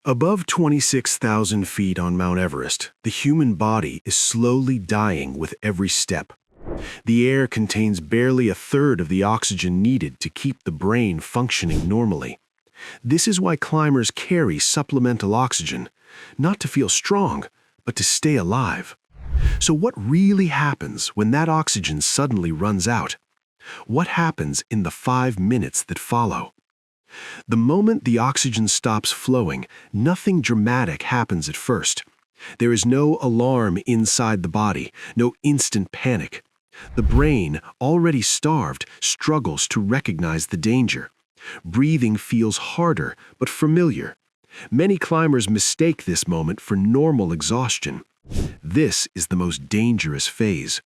Above 26,000 feet on Mount Everest, the human body is slowly dying with every step. The air contains barely a third of the oxygen needed to keep the brain functioning normally. This is why climbers carry supplemental oxygen, not to feel strong, but to stay alive. So what really happens when that oxygen suddenly runs out? What happens in the 5 minutes that follow? The moment the oxygen stops flowing, nothing dramatic happens at first. There is no alarm inside the body, no instant panic. The brain, already starved, struggles to recognize the danger. Breathing feels harder, but familiar. Many climbers mistake this moment for normal exhaustion. This is the most dangerous phase,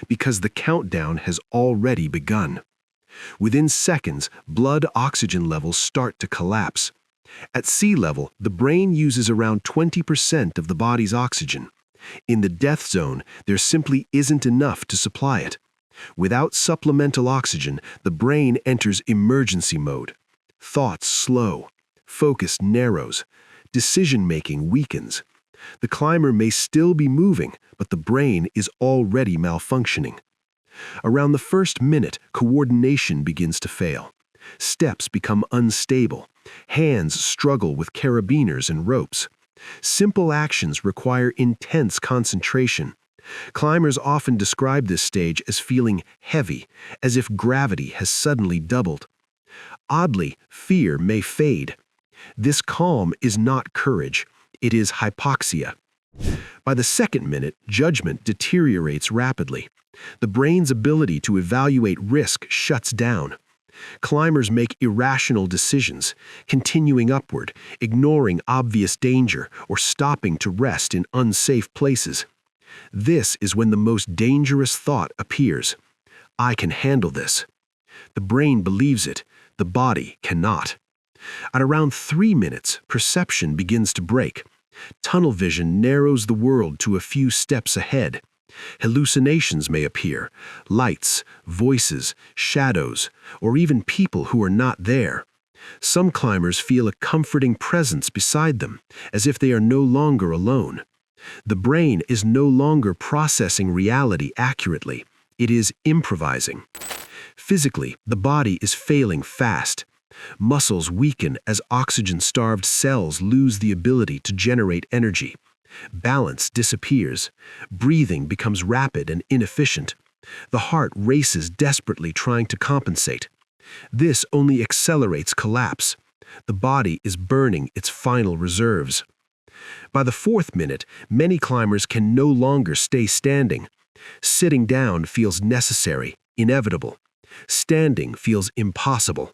because the countdown has already begun. Within seconds, blood oxygen levels start to collapse. At sea level, the brain uses around 20% of the body's oxygen. In the death zone, there simply isn't enough to supply it. Without supplemental oxygen, the brain enters emergency mode. Thoughts slow, focus narrows, decision-making weakens. The climber may still be moving, but the brain is already malfunctioning. Around the first minute, coordination begins to fail. Steps become unstable. Hands struggle with carabiners and ropes. Simple actions require intense concentration. Climbers often describe this stage as feeling heavy, as if gravity has suddenly doubled. Oddly, fear may fade. This calm is not courage, it is hypoxia. By the second minute, judgment deteriorates rapidly. The brain's ability to evaluate risk shuts down. Climbers make irrational decisions, continuing upward, ignoring obvious danger, or stopping to rest in unsafe places. This is when the most dangerous thought appears. I can handle this. The brain believes it, the body cannot. At around 3 minutes, perception begins to break. Tunnel vision narrows the world to a few steps ahead. Hallucinations may appear, lights, voices, shadows, or even people who are not there. Some climbers feel a comforting presence beside them, as if they are no longer alone. The brain is no longer processing reality accurately. It is improvising. Physically, the body is failing fast. Muscles weaken as oxygen-starved cells lose the ability to generate energy. Balance disappears. Breathing becomes rapid and inefficient. The heart races desperately trying to compensate. This only accelerates collapse. The body is burning its final reserves. By the 4th minute, many climbers can no longer stay standing. Sitting down feels necessary, inevitable. Standing feels impossible.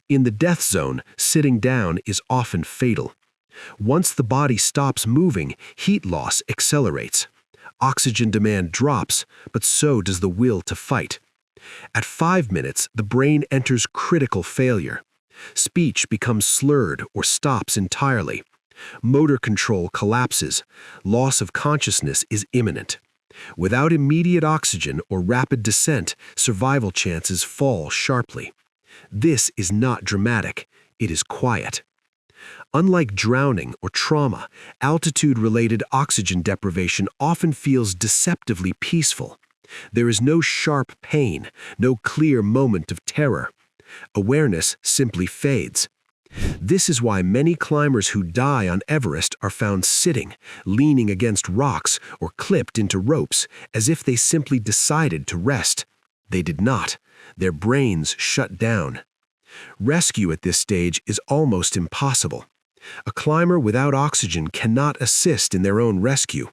In the death zone, sitting down is often fatal. Once the body stops moving, heat loss accelerates. Oxygen demand drops, but so does the will to fight. At 5 minutes, the brain enters critical failure. Speech becomes slurred or stops entirely. Motor control collapses. Loss of consciousness is imminent. Without immediate oxygen or rapid descent, survival chances fall sharply. This is not dramatic, it is quiet. Unlike drowning or trauma, altitude-related oxygen deprivation often feels deceptively peaceful. There is no sharp pain, no clear moment of terror. Awareness simply fades. This is why many climbers who die on Everest are found sitting, leaning against rocks, or clipped into ropes, as if they simply decided to rest. They did not. Their brains shut down. Rescue at this stage is almost impossible. A climber without oxygen cannot assist in their own rescue.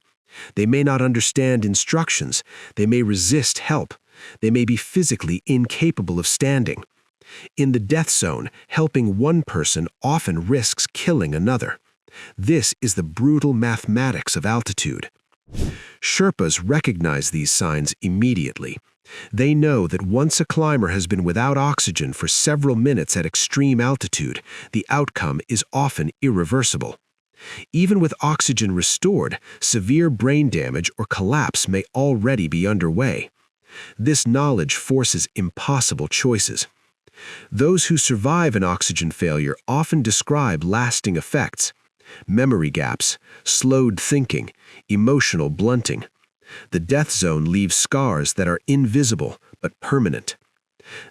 They may not understand instructions. They may resist help. They may be physically incapable of standing. In the death zone, helping one person often risks killing another. This is the brutal mathematics of altitude. Sherpas recognize these signs immediately. They know that once a climber has been without oxygen for several minutes at extreme altitude, the outcome is often irreversible. Even with oxygen restored, severe brain damage or collapse may already be underway. This knowledge forces impossible choices. Those who survive an oxygen failure often describe lasting effects. memory gaps, slowed thinking, emotional blunting. The death zone leaves scars that are invisible but permanent.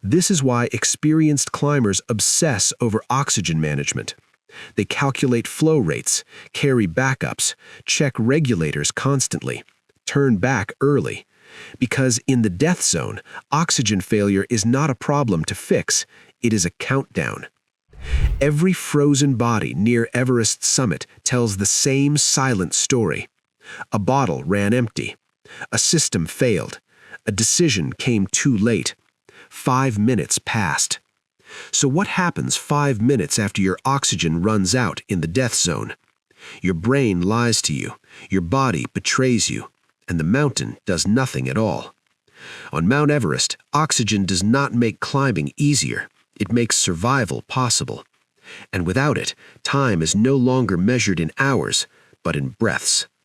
This is why experienced climbers obsess over oxygen management. They calculate flow rates, carry backups, check regulators constantly, turn back early. Because in the death zone, oxygen failure is not a problem to fix, it is a countdown. Every frozen body near Everest's summit tells the same silent story. A bottle ran empty. A system failed. A decision came too late. 5 minutes passed. So what happens 5 minutes after your oxygen runs out in the death zone? Your brain lies to you, your body betrays you, and the mountain does nothing at all. On Mount Everest, oxygen does not make climbing easier. It makes survival possible. And without it, time is no longer measured in hours, but in breaths.